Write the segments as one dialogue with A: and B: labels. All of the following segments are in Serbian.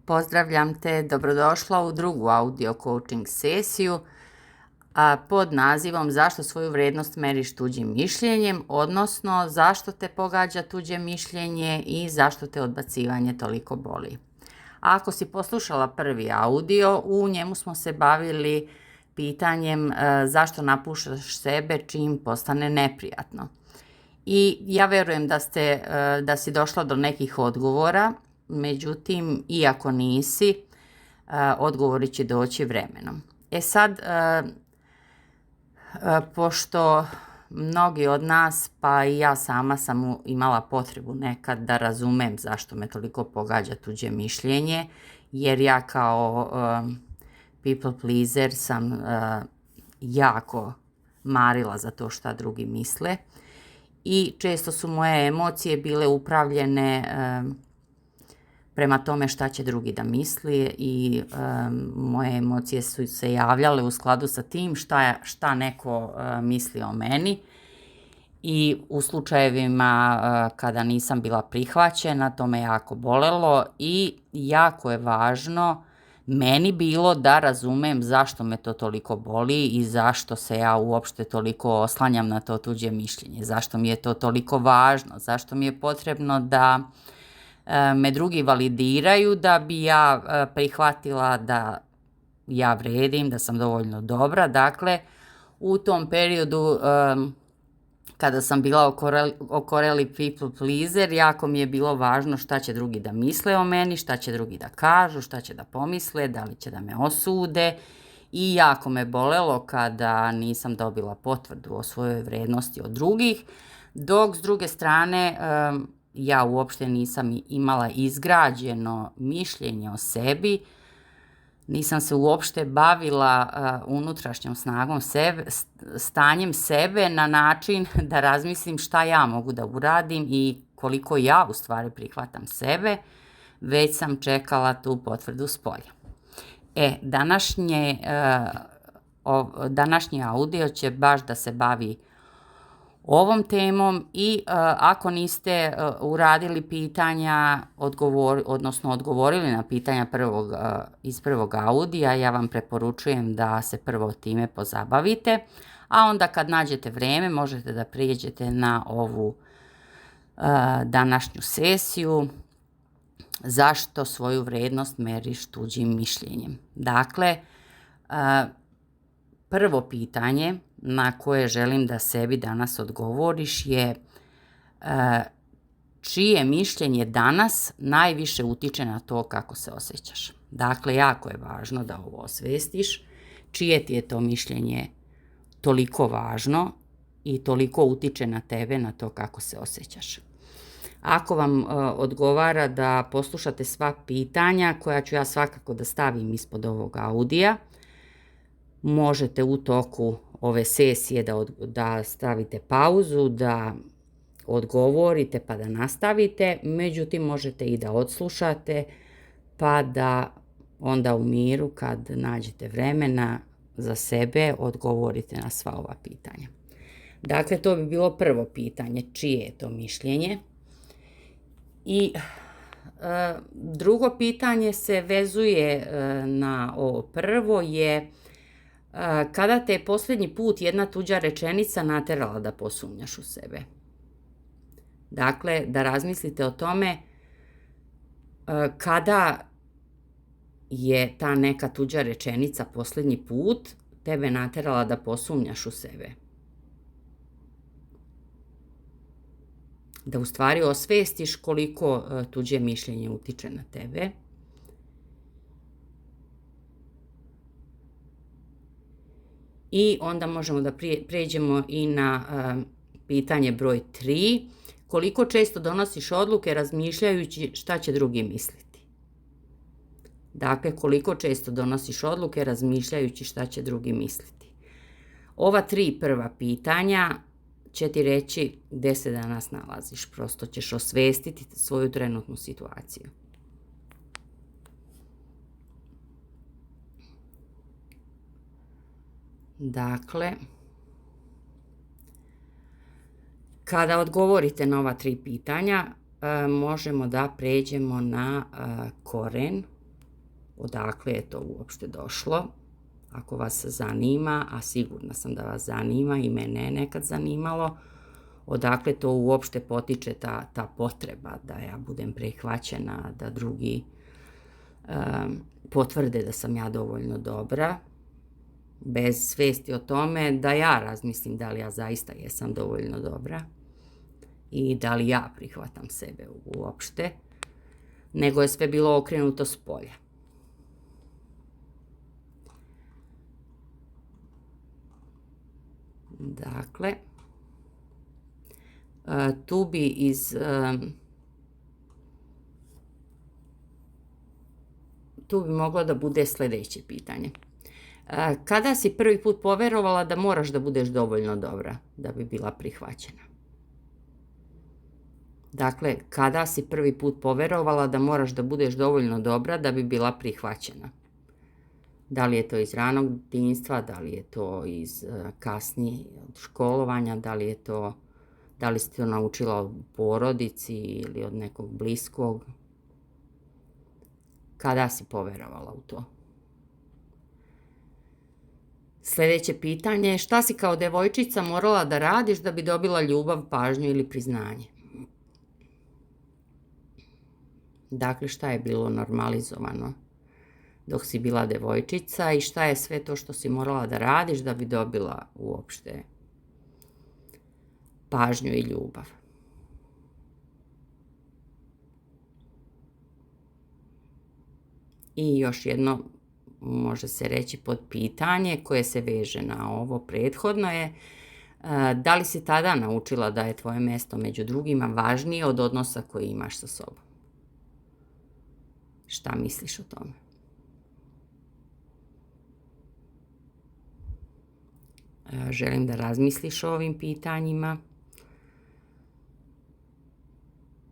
A: Pozdravljam te, dobrodošla u drugu audio coaching sesiju pod nazivom Zašto svoju vrednost meriš tuđim mišljenjem, odnosno zašto te pogađa tuđe mišljenje i zašto te odbacivanje toliko boli. Ako si poslušala prvi audio, u njemu smo se bavili pitanjem zašto napuštaš sebe čim postane neprijatno. I ja verujem da si došla do nekih odgovora, međutim, iako nisi, odgovori će doći vremenom. Sad, pošto mnogi od nas, pa i ja sama sam imala potrebu nekad da razumem zašto me toliko pogađa tuđe mišljenje, jer ja kao people pleaser sam jako marila za to šta drugi misle i često su moje emocije bile upravljene prema tome šta će drugi da misli i moje emocije su se javljale u skladu sa tim šta neko misli o meni i u slučajevima kada nisam bila prihvaćena, to me jako bolelo i jako je važno meni bilo da razumem zašto me to toliko boli i zašto se ja uopšte toliko oslanjam na to tuđe mišljenje, zašto mi je to toliko važno, zašto mi je potrebno da me drugi validiraju da bi ja prihvatila da ja vredim, da sam dovoljno dobra. Dakle, u tom periodu kada sam bila okoreli people pleaser, jako mi je bilo važno šta će drugi da misle o meni, šta će drugi da kažu, šta će da pomisle, da li će da me osude i jako me bolelo kada nisam dobila potvrdu o svojoj vrednosti od drugih, dok s druge strane ja uopšte nisam imala izgrađeno mišljenje o sebi, nisam se uopšte bavila unutrašnjom snagom stanjem sebe na način da razmislim šta ja mogu da uradim i koliko ja u stvari prihvatam sebe, već sam čekala tu potvrdu spolja. Današnji audio će baš da se bavi ovom temom i ako niste uradili pitanja, odnosno odgovorili na pitanja iz prvog audija, ja vam preporučujem da se prvo time pozabavite, a onda kad nađete vreme možete da prijeđete na ovu današnju sesiju zašto svoju vrednost meriš tuđim mišljenjem. Dakle, prvo pitanje na koje želim da sebi danas odgovoriš je čije mišljenje danas najviše utiče na to kako se osjećaš. Dakle, jako je važno da ovo osvestiš, čije ti je to mišljenje toliko važno i toliko utiče na tebe, na to kako se osjećaš. Ako vam odgovara da poslušate sva pitanja koja ću ja svakako da stavim ispod ovog audija, možete u toku ove sesije da stavite pauzu, da odgovorite pa da nastavite, međutim možete i da odslušate pa da onda u miru kad nađete vremena za sebe odgovorite na sva ova pitanja. Dakle, to bi bilo prvo pitanje, čije je to mišljenje? I drugo pitanje se vezuje na ovo prvo je kada te je posljednji put jedna tuđa rečenica naterala da posumnjaš u sebe. Dakle, da razmislite o tome kada je ta neka tuđa rečenica posljednji put tebe naterala da posumnjaš u sebe. Da u stvari osvestiš koliko tuđe mišljenje utiče na tebe. I onda možemo da pređemo i na pitanje broj 3. Koliko često donosiš odluke razmišljajući šta će drugi misliti? Dakle, koliko često donosiš odluke razmišljajući šta će drugi misliti? Ova 3 prva pitanja će ti reći gde se danas nalaziš. Prosto ćeš osvestiti svoju trenutnu situaciju. Dakle, kada odgovorite na ova 3 pitanja, možemo da pređemo na koren odakle je to uopšte došlo. Ako vas zanima, a sigurna sam da vas zanima i mene je nekad zanimalo, odakle to uopšte potiče ta potreba da ja budem prihvaćena, da drugi potvrde da sam ja dovoljno dobra, bez svesti o tome da ja razmislim da li ja zaista jesam dovoljno dobra i da li ja prihvatam sebe uopšte, nego je sve bilo okrenuto s polja. Dakle, tu bi moglo da bude sljedeće pitanje. Kada si prvi put poverovala da moraš da budeš dovoljno dobra da bi bila prihvaćena? Dakle, kada si prvi put poverovala da moraš da budeš dovoljno dobra da bi bila prihvaćena? Da li je to iz ranog djetinjstva, da li je to iz kasnije školovanja, da li si to naučila od porodici ili od nekog bliskog? Kada si poverovala u to? Sljedeće pitanje je šta si kao devojčica morala da radiš da bi dobila ljubav, pažnju ili priznanje? Dakle, šta je bilo normalizovano dok si bila devojčica i šta je sve to što si morala da radiš da bi dobila uopšte pažnju i ljubav? I još jedno, može se reći podpitanje koje se veže na ovo prethodno je da li si tada naučila da je tvoje mesto među drugima važnije od odnosa koji imaš sa sobom? Šta misliš o tome? Želim da razmisliš o ovim pitanjima.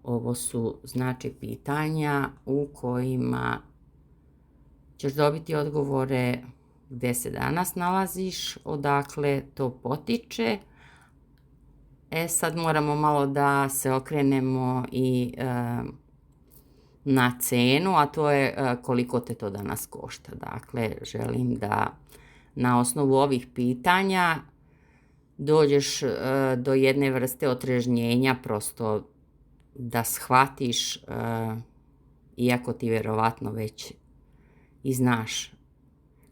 A: Ovo su znači pitanja u kojima ćeš dobiti odgovore gde se danas nalaziš, odakle to potiče. Sad moramo malo da se okrenemo i na cenu, a to je koliko te to danas košta. Dakle, želim da na osnovu ovih pitanja dođeš do jedne vrste otrežnjenja, prosto da shvatiš, iako ti verovatno već i znaš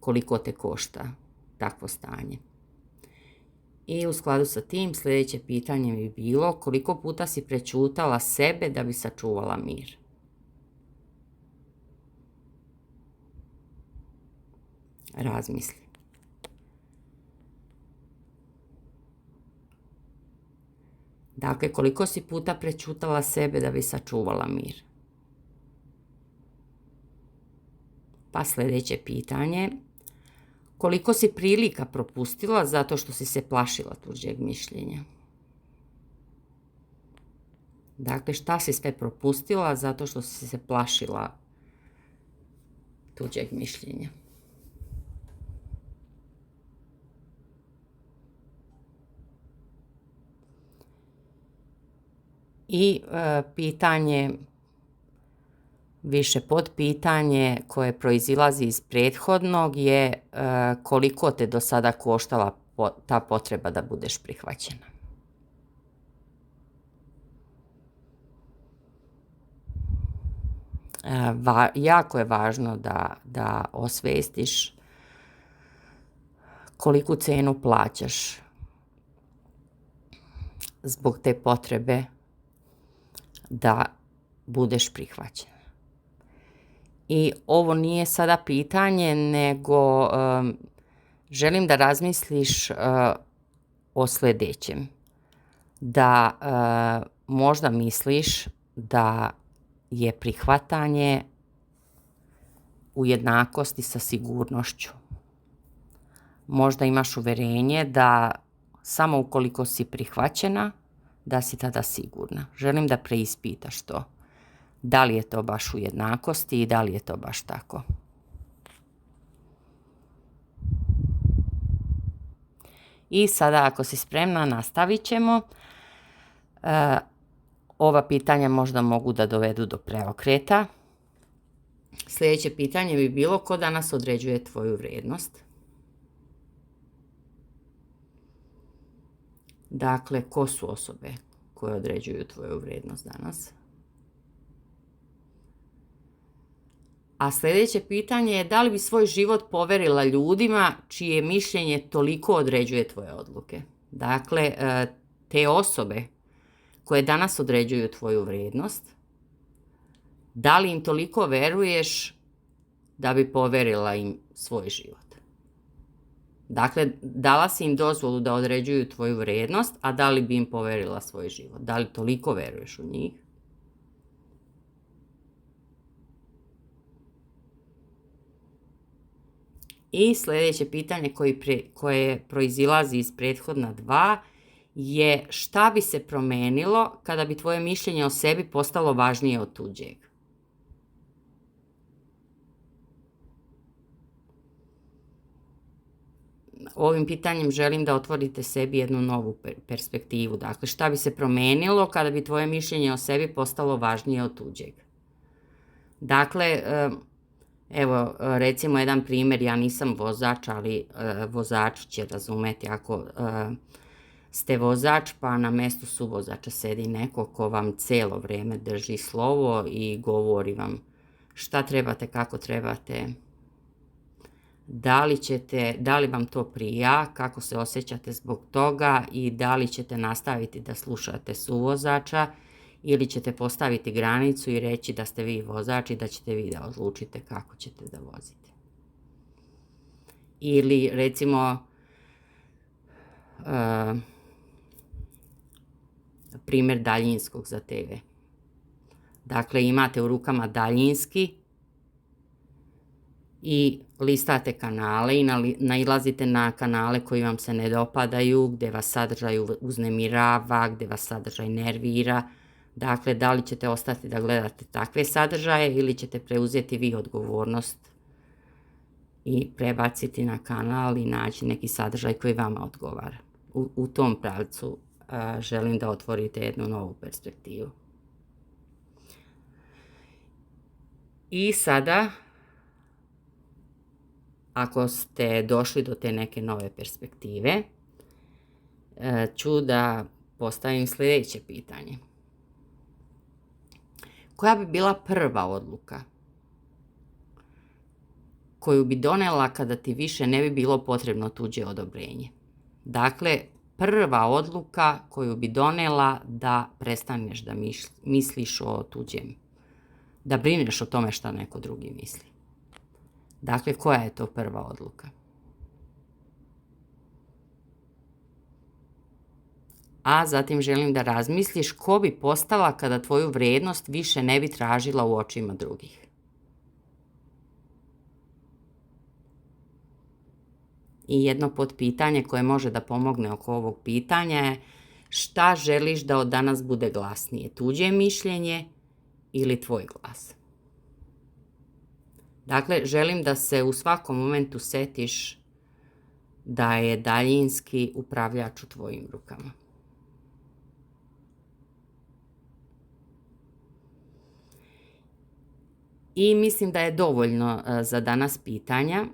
A: koliko te košta takvo stanje. I u skladu sa tim sljedeće pitanje bi bilo koliko puta si prećutala sebe da bi sačuvala mir? Razmisli. Dakle, koliko si puta prećutala sebe da bi sačuvala mir? Pa sljedeće pitanje, koliko si prilika propustila zato što si se plašila tuđeg mišljenja? Dakle, šta si sve propustila zato što si se plašila tuđeg mišljenja? I pitanje, više podpitanje koje proizilazi iz prethodnog je koliko te do sada koštala ta potreba da budeš prihvaćena. Jako je važno da osvestiš koliku cenu plaćaš zbog te potrebe da budeš prihvaćena. I ovo nije sada pitanje, nego želim da razmisliš o sljedećem. Da možda misliš da je prihvatanje u jednakosti sa sigurnošću. Možda imaš uverenje da samo ukoliko si prihvaćena, da si tada sigurna. Želim da preispitaš to. Da li je to baš u jednakosti i da li je to baš tako? I sada, ako si spremna, nastavit ćemo. Ova pitanja možda mogu da dovedu do preokreta. Sljedeće pitanje bi bilo ko danas određuje tvoju vrijednost? Dakle, ko su osobe koje određuju tvoju vrijednost danas? A sljedeće pitanje je da li bi svoj život poverila ljudima čije mišljenje toliko određuje tvoje odluke? Dakle, te osobe koje danas određuju tvoju vrijednost, da li im toliko veruješ da bi poverila im svoj život? Dakle, dala si im dozvolu da određuju tvoju vrijednost, a da li bi im poverila svoj život? Da li toliko veruješ u njih? I sljedeće pitanje koje proizilazi iz prethodna dva je šta bi se promenilo kada bi tvoje mišljenje o sebi postalo važnije od tuđeg? Ovim pitanjem želim da otvorite sebi jednu novu perspektivu. Dakle, šta bi se promenilo kada bi tvoje mišljenje o sebi postalo važnije od tuđeg? Dakle, evo, recimo jedan primjer, ja nisam vozač, ali vozač će razumeti ako ste vozač, pa na mjestu suvozača sedi neko ko vam cijelo vrijeme drži slovo i govori vam šta trebate, kako trebate, da li vam to prija, kako se osjećate zbog toga i da li ćete nastaviti da slušate suvozača ili ćete postaviti granicu i reći da ste vi vozač i da ćete vi da odlučite kako ćete da vozite. Ili recimo primjer daljinskog za TV. Dakle, imate u rukama daljinski i listate kanale i nailazite na kanale koji vam se ne dopadaju, gdje vas sadržaj uznemirava, gdje vas sadržaj nervira. Dakle, da li ćete ostati da gledate takve sadržaje ili ćete preuzeti vi odgovornost i prebaciti na kanal i naći neki sadržaj koji vama odgovara. U tom pravcu želim da otvorite jednu novu perspektivu. I sada, ako ste došli do te neke nove perspektive, ću da postavim sljedeće pitanje. Koja bi bila prva odluka koju bi donela kada ti više ne bi bilo potrebno tuđe odobrenje? Dakle, prva odluka koju bi donela da prestaneš da misliš o tuđem, da brineš o tome šta neko drugi misli. Dakle, koja je to prva odluka? A zatim želim da razmisliš ko bi postala kada tvoju vrijednost više ne bi tražila u očima drugih. I jedno potpitanje koje može da pomogne oko ovog pitanja je šta želiš da od danas bude glasnije, tuđe mišljenje ili tvoj glas? Dakle, želim da se u svakom momentu setiš da je daljinski upravljač u tvojim rukama. I mislim da je dovoljno za danas pitanja.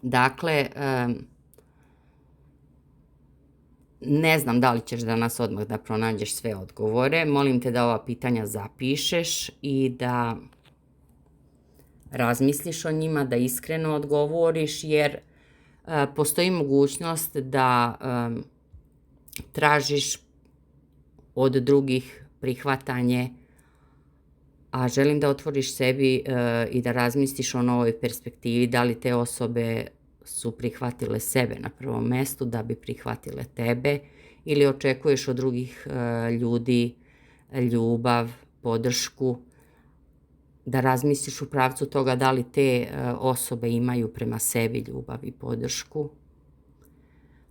A: Dakle, ne znam da li ćeš danas odmah da pronađeš sve odgovore. Molim te da ova pitanja zapišeš i da razmisliš o njima, da iskreno odgovoriš, jer postoji mogućnost da tražiš od drugih prihvatanje, a želim da otvoriš sebi i da razmisliš o novoj perspektivi, da li te osobe su prihvatile sebe na prvom mjestu da bi prihvatile tebe ili očekuješ od drugih ljudi ljubav, podršku, da razmisliš u pravcu toga da li te osobe imaju prema sebi ljubav i podršku,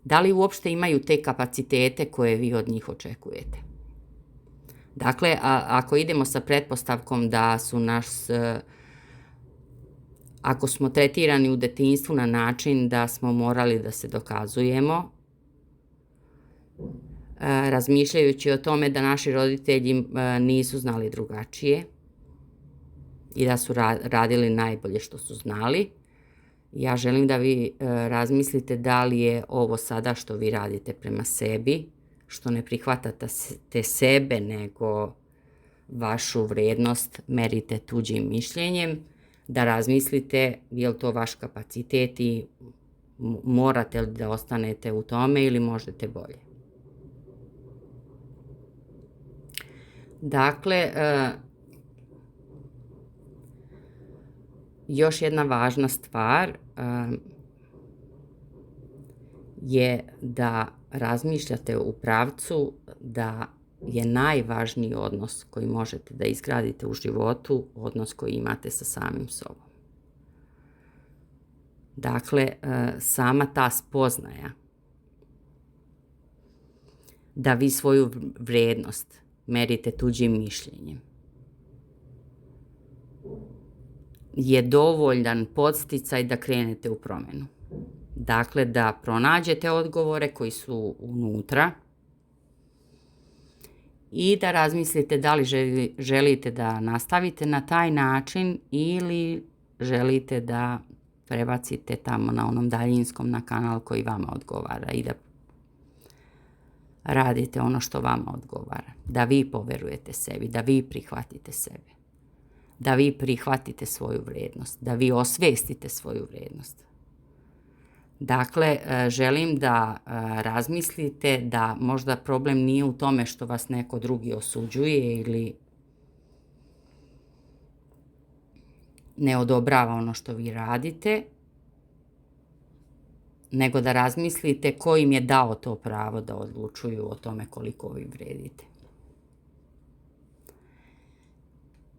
A: da li uopšte imaju te kapacitete koje vi od njih očekujete. Dakle, ako idemo sa pretpostavkom da su ako smo tretirani u detinjstvu na način da smo morali da se dokazujemo, razmišljajući o tome da naši roditelji nisu znali drugačije i da su radili najbolje što su znali. Ja želim da vi razmislite da li je ovo sada što vi radite prema sebi, što ne prihvatate sebe, nego vašu vrijednost merite tuđim mišljenjem, da razmislite je li to vaš kapacitet i morate li da ostanete u tome ili možete bolje. Dakle, još jedna važna stvar je da razmišljate u pravcu da je najvažniji odnos koji možete da izgradite u životu odnos koji imate sa samim sobom. Dakle, sama ta spoznaja da vi svoju vrijednost merite tuđim mišljenjem je dovoljan podsticaj da krenete u promjenu. Dakle, da pronađete odgovore koji su unutra i da razmislite da li želite da nastavite na taj način ili želite da prebacite tamo na onom daljinskom na kanal koji vama odgovara i da radite ono što vama odgovara. Da vi poverujete sebi, da vi prihvatite sebe, da vi prihvatite svoju vrijednost, da vi osvijestite svoju vrijednost. Dakle, želim da razmislite da možda problem nije u tome što vas neko drugi osuđuje ili ne odobrava ono što vi radite, nego da razmislite ko im je dao to pravo da odlučuju o tome koliko vi vrijedite.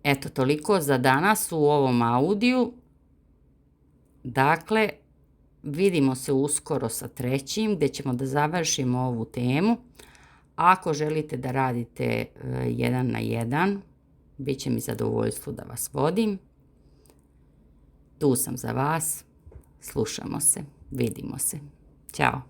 A: Eto, toliko za danas u ovom audiju. Dakle, vidimo se uskoro sa 3. gdje ćemo da završimo ovu temu. Ako želite da radite 1 na 1, bit će mi zadovoljstvo da vas vodim. Tu sam za vas. Slušamo se. Vidimo se. Ćao.